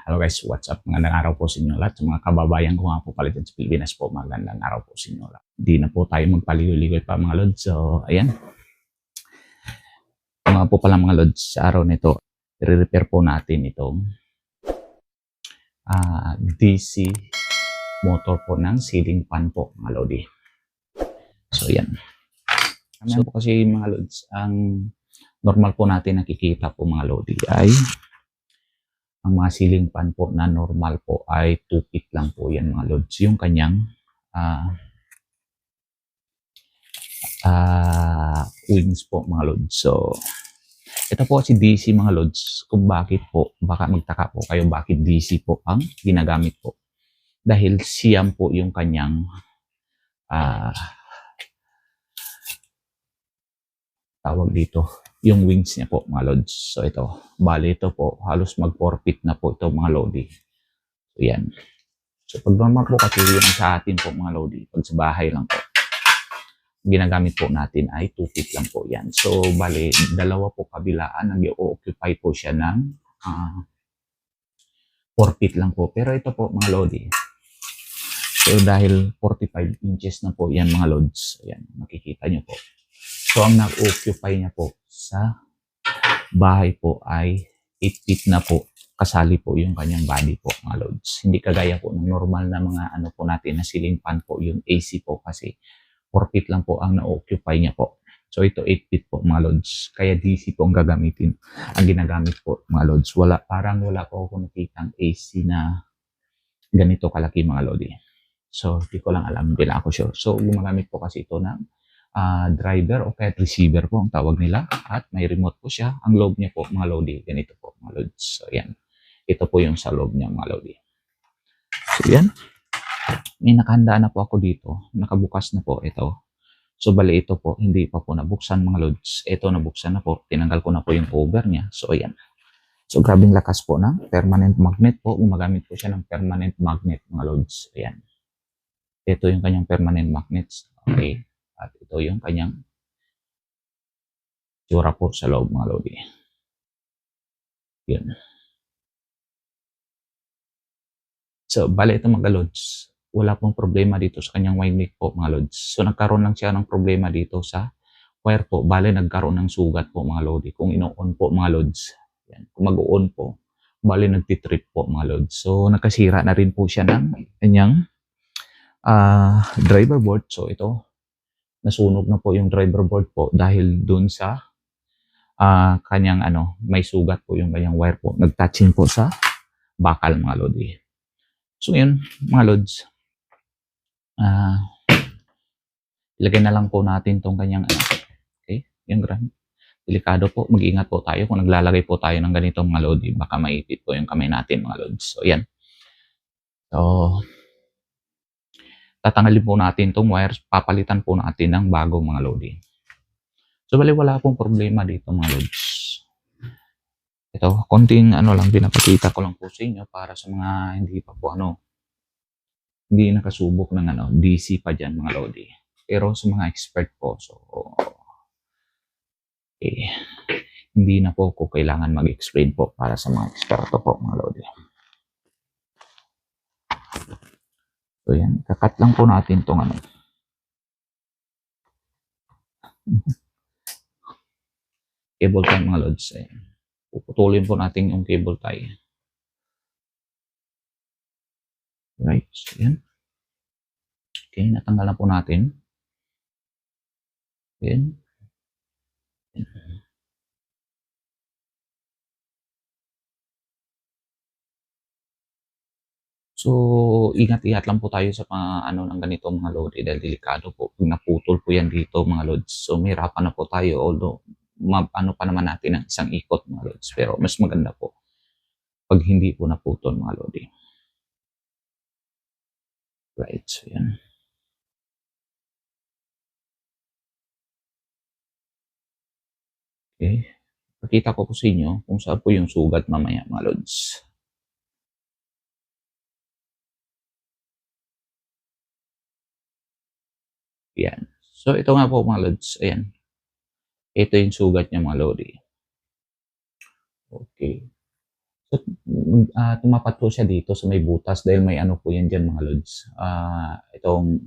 Hello guys, what's up? Magandang araw po sa inyo lahat. Sa mga kababayan ko nga po pala dyan sa Pilipinas po, magandang araw po sa inyo lahat. Di na po tayo magpaligoy-ligoy pa mga lods. So, ayan. Mga po pala mga lods, sa araw nito, i-repair po natin itong DC motor po ng ceiling fan po mga lodi. So, ayan. So, po kasi mga lods, ang normal po natin nakikita po mga lodi ay ang mga ceiling fan po na normal po ay 2 feet lang po yan mga lods. Yung kanyang wings po mga lods. So, ito po si DC mga lods. Kung bakit po, baka magtaka po kayo bakit DC po ang ginagamit po. Dahil siyam po yung kanyang tawag dito, yung wings niya po mga lods. So ito, bali ito po, halos mag 4 feet na po ito mga lodi. So yan. So pag normal po kasi yung sa atin po mga lodi, pag sa bahay lang po, ginagamit po natin ay 2 feet lang po yan. So bali, dalawa po kabilaan, nag-occupy po siya ng 4 feet lang po. Pero ito po mga lodi, so dahil 45 inches na po yan mga lods, ayan, makikita nyo po. So ang nag-occupy niya po sa bahay po ay 8 feet na po, kasali po yung kanyang body po mga lods. Hindi kagaya po ng normal na mga ano po natin na ceiling fan po, yung AC po kasi 4 feet lang po ang na-occupy niya po. So ito 8 feet po mga lods. Kaya DC po ang gagamitin. Ang ginagamit po mga lods. Parang wala po ako nakitang AC na ganito kalaki mga lodi. So hindi ko lang alam, hindi lang ako sure. So gumagamit po kasi ito ng driver o kahit receiver po ang tawag nila, at may remote po siya. Ang loob niya po mga lodi, ganito po mga lods. So yan, ito po yung sa loob niya mga lodi. So yan, may nakahanda na po ako dito, nakabukas na po ito. So bali ito po, hindi pa po nabuksan mga lods. Ito nabuksan na po, tinanggal ko na po yung cover niya. So ayan, so grabing lakas po ng permanent magnet po. Gumagamit po siya ng permanent magnet mga lods. Ayan, ito yung kanyang permanent magnets. Okay, at ito yung kanyang tsura po sa loob mga lodi. Yun. So, bale ito mga lods, wala pong problema dito sa kanyang winding po mga lods. So, nagkaroon lang siya ng problema dito sa wire po. Bale, nagkaroon ng sugat po mga lodi. Kung ino-on po mga lods, yan. Kung mag-on po, bale nagtitrip po mga lods. So, nakasira na rin po siya ng kanyang driver board. So, ito, nasunog na po yung driver board po dahil dun sa kanyang may sugat po yung kanyang wire po. Nag-touching po sa bakal mga lodi. So yun mga lods, ilagay na lang po natin tong kanyang okay, yung ground. Delikado po, mag-ingat po tayo kung naglalagay po tayo ng ganito mga lodi, baka maipit po yung kamay natin mga lods. So yan. So tatanggalin po natin tong wires, papalitan po natin ng bago mga lodi. So bali wala pong problema dito mga lods. Ito, konting lang, pinapakita ko lang po sa inyo para sa mga hindi pa po hindi nakasubok ng DC pa dyan mga lodi. Pero sa mga expert po, so okay, hindi na po ko kailangan mag-explain po para sa mga eksperto po mga lodi. So yan, kakat lang po natin itong cable tie mga lods. Puputulin po natin yung cable tie. Right, so yan. Okay, natanggal na po natin. Yan. So, ingat-ingat lang po tayo sa mga ng ganito mga lodi dahil delikado po. Pag naputol po yan dito mga lods, so may hirapan na po tayo, although pa naman natin ang isang ikot mga lods, pero mas maganda po pag hindi po naputol mga lodi. Right, so yan. Okay, pakita ko po sa inyo kung saan po yung sugat mamaya mga lods. Yan. So ito nga po mga lods, ayan. Ito yung sugat niya mga lodi. Okay. So So, tumapat po siya dito sa may butas dahil may ano po yan diyan mga lods, itong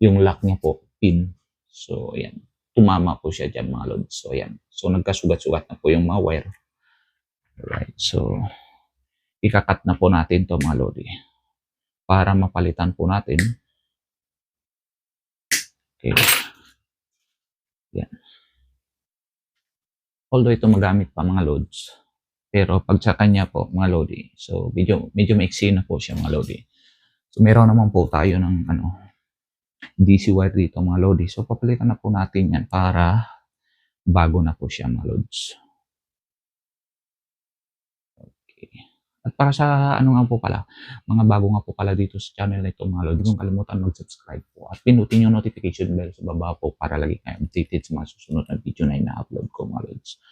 yung lock niya po, pin. So ayan, tumama po siya diyan mga lods. So ayan, so nagkasugat-sugat na po yung mga wire. Alright, so ika-cut na po natin 'to mga lodi para mapalitan po natin. Okay. Yan. Although ito magamit pa mga loads, pero pag sa kanya po mga lodi, so medyo maiksi na po siya mga lodi. So meron naman po tayo ng DC wire dito mga lodi. So papalitan na po natin yan para bago na po siya mga lods. Okay. At para sa ano nga po pala, mga bago nga po pala dito sa channel na ito mga lodi, huwag kalimutan mag-subscribe po at pinutin yung notification bell sa baba po para lagi kayo updated sa mga susunod na video na ina-upload ko mga lods.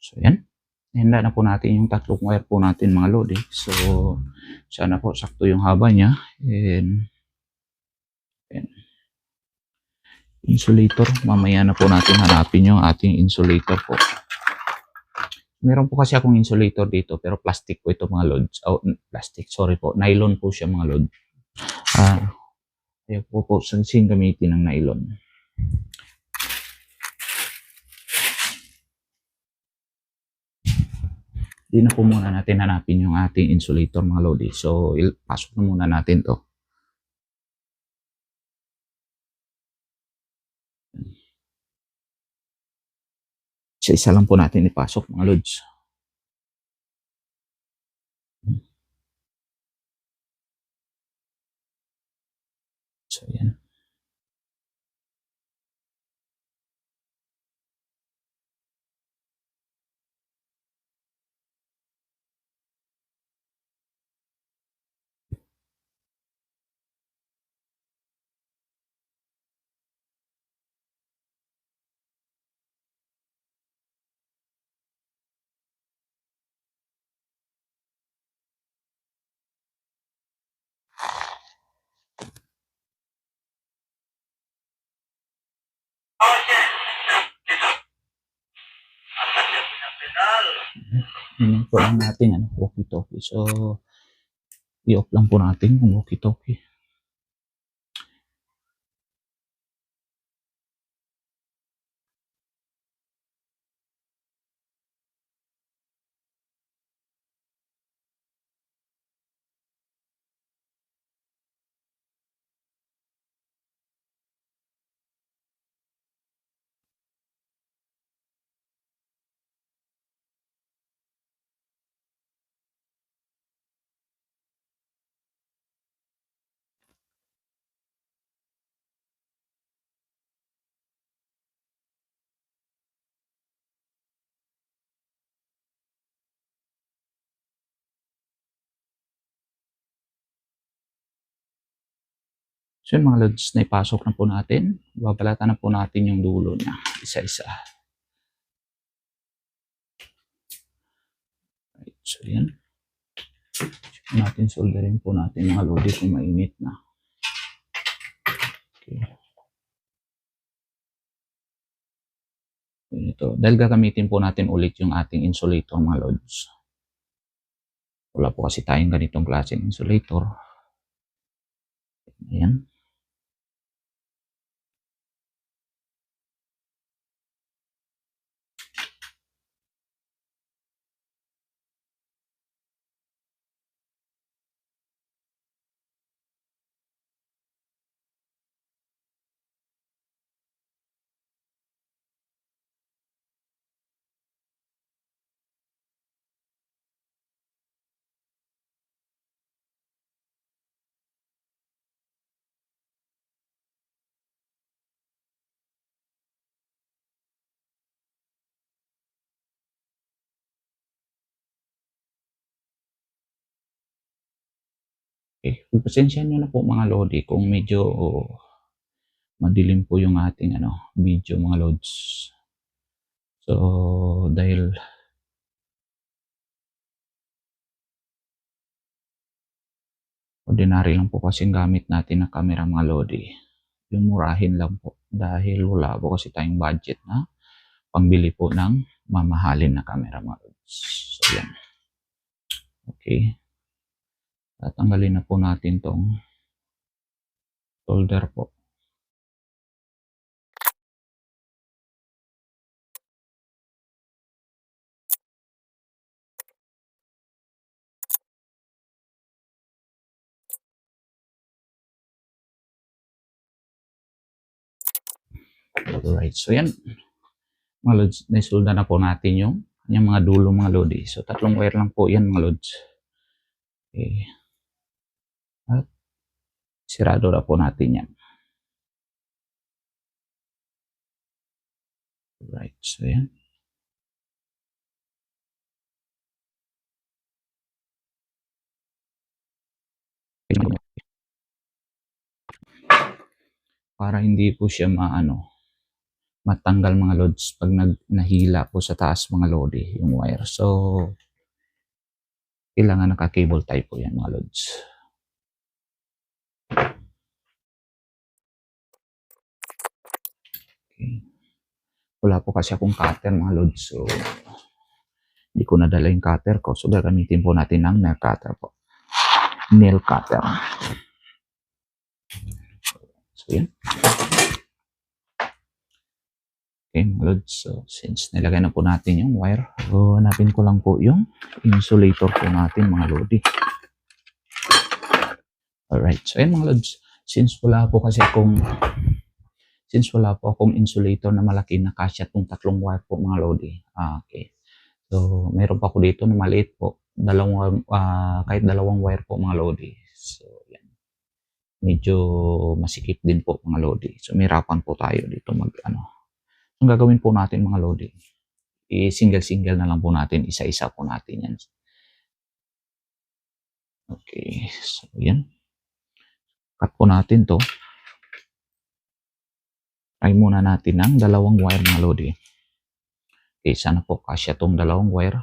So yan. Handa na po natin yung tatlong wire po natin mga lodi. So sana po sakto yung haba niya. And insulator, mamaya na po natin hanapin yung ating insulator po. Meron po kasi akong insulator dito pero plastic po ito mga lods. Oh, plastic, sorry po. Nylon po siya mga lods. Ayaw po sing gamitin ng nylon. Di na po muna natin hanapin yung ating insulator mga lodi. So, pasok na muna natin to. Isa-isa lang po natin ipasok mga lods. So, yan. Yun po lang natin walkie-talkie. So, i-off lang po natin yung walkie-talkie. So yung mga lods na ipasok na po natin, babalatan na po natin yung dulo niya, isa-isa. Right, so yan. Check natin, solderin po natin mga lodi kung mainit na. Okay. Ito, dahil gagamitin po natin ulit yung ating insulator mga lods. Wala po kasi tayong ganitong klaseng insulator. Ayan. Okay, pasensya nyo na po mga lodi kung medyo madilim po yung ating video mga lods. So, dahil Ordinary lang po kasi gamit natin na camera mga lodi. Yung murahin lang po dahil wala po kasi tayong budget na pangbili po ng mamahalin na camera mga lods. So yan. Okay. Tatanggalin na po natin tong solder po. Alright, so yan. Mga lods, naisolda na po natin yung mga dulo mga lodi. So tatlong wire lang po yan mga lods. Okay. At sirado na po natin yan. Alright, so yan. Para hindi po siya matanggal mga lods pag nahila po sa taas mga lodi yung wire. So, kailangan naka-cable tie po yan mga lods. Okay. Wala po kasi akong cutter mga lods. So, hindi ko nadala yung cutter ko. So, gagamitin po natin ng nail cutter po. Nail cutter. So, yan. Okay mga lods. So, since nilagay na po natin yung wire, so, hanapin ko lang po yung insulator po natin mga lodi. Alright. So, yan mga lods. Since wala po akong insulator na malaki na kasya tong tatlong wire po mga lodi. Okay. So, mayroon pa ko dito na maliit po. Kahit dalawang wire po mga lodi. So, yan. Medyo masikip din po mga lodi. So, mirapan po tayo dito Ang gagawin po natin mga lodi, i-single-single na lang po natin. Isa-isa po natin yan. Okay. So, yan. Cut po natin to. Try muna natin ng dalawang wire mga lodi. Okay, sana po kasya tong dalawang wire.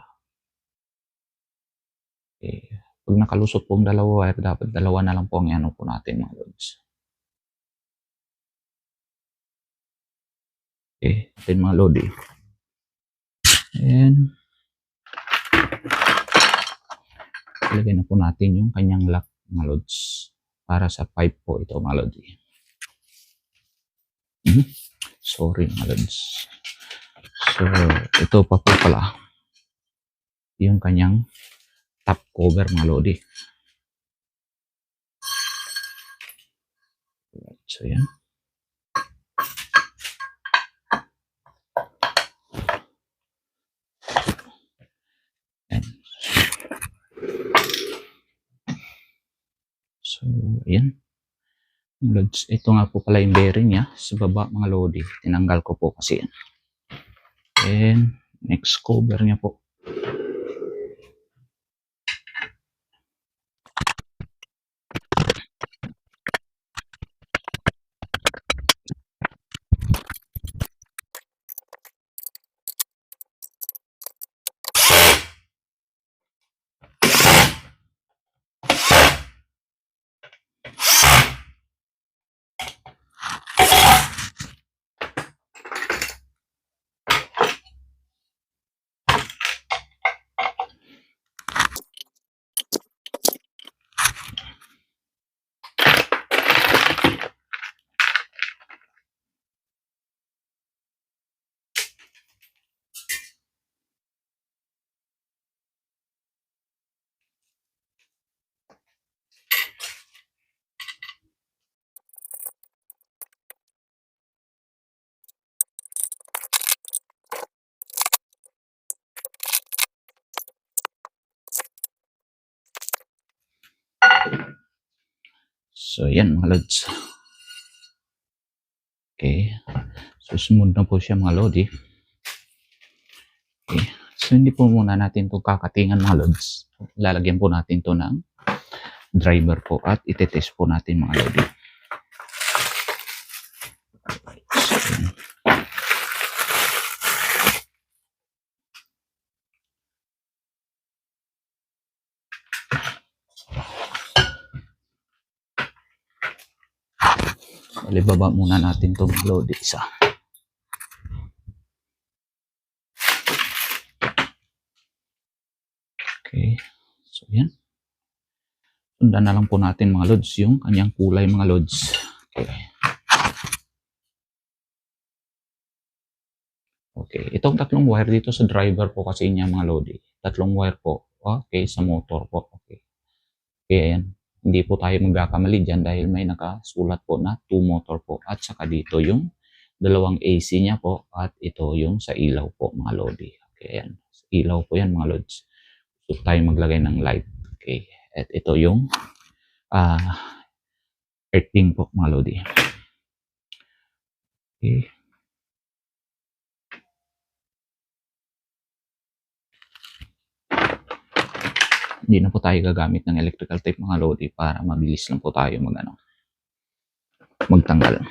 Okay. Pag nakalusot po ang dalawang wire, dapat dalawa na lang po ang po natin mga lods. Okay, atin mga lodi. And ilagay na po natin yung kanyang lock mga lods. Para sa pipe po ito mga lodi. Sorry mga lods. So, ito pa po pala yung kanyang top cover mga lodi. So, yan. Yan. So, yan. Lods, ito nga po pala yung bearing niya sa baba mga lodi. Tinanggal ko po kasi yan. And next cover niya po. So, yan mga lods. Okay. So, smooth na po siya mga lodi. Okay. So, hindi po muna natin ito kakatingan mga lods. Lalagyan po natin ito ng driver po at itetest po natin mga lodi. Alibaba muna natin to mga lodi isa. Okay. So yan. Sundan na lang po natin mga lods yung kanyang kulay mga lods. Okay. Okay. Itong tatlong wire dito sa driver po kasi niya mga lodi. Tatlong wire po. Okay. Sa motor po. Okay. Okay. Ayan. Hindi po tayo magkakamali dyan dahil may nakasulat po na 2 motor po. At saka dito yung dalawang AC niya po. At ito yung sa ilaw po mga lodi. Okay. Ayan. Sa ilaw po yan mga lods. So tayo maglagay ng light. Okay. At ito yung earthing po mga lodi. Okay. Hindi na po tayo gagamit ng electrical tape mga lodi para mabilis lang po tayo magtanggal.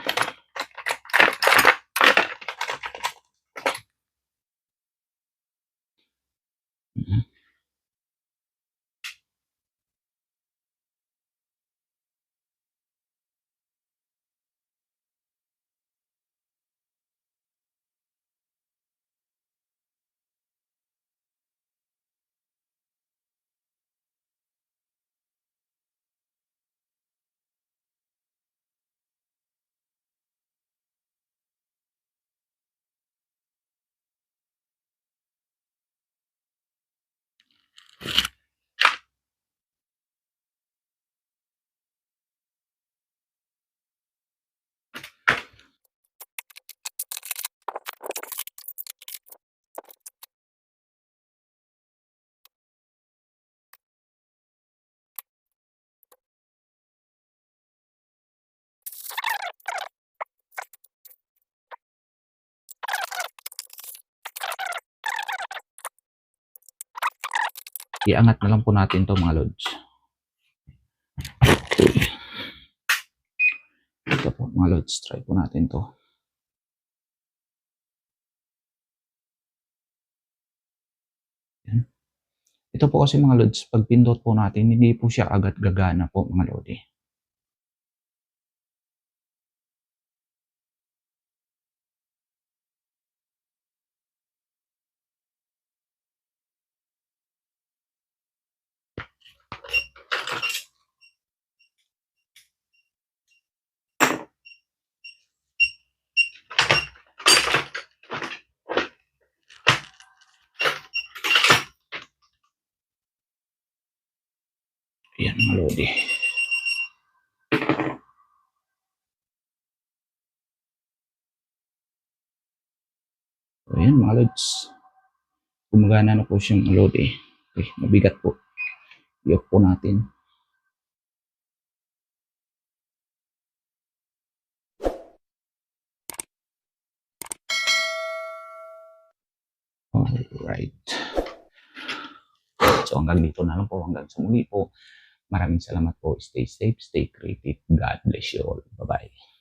Iangat na lang po natin to mga lods. Ito po mga lods, try po natin to. Yan. Ito po kasi mga lods, pag pindot po natin, hindi po siya agad gagana po mga lodi. Ayan mga lodi. Ayan mga lods. Gumagana na po siyang mga lodi. Okay, mabigat po. I-off po natin. Alright. So hanggang dito na lang po. Hanggang sa muli po. Maraming salamat po. Stay safe, stay creative. God bless you all. Bye-bye.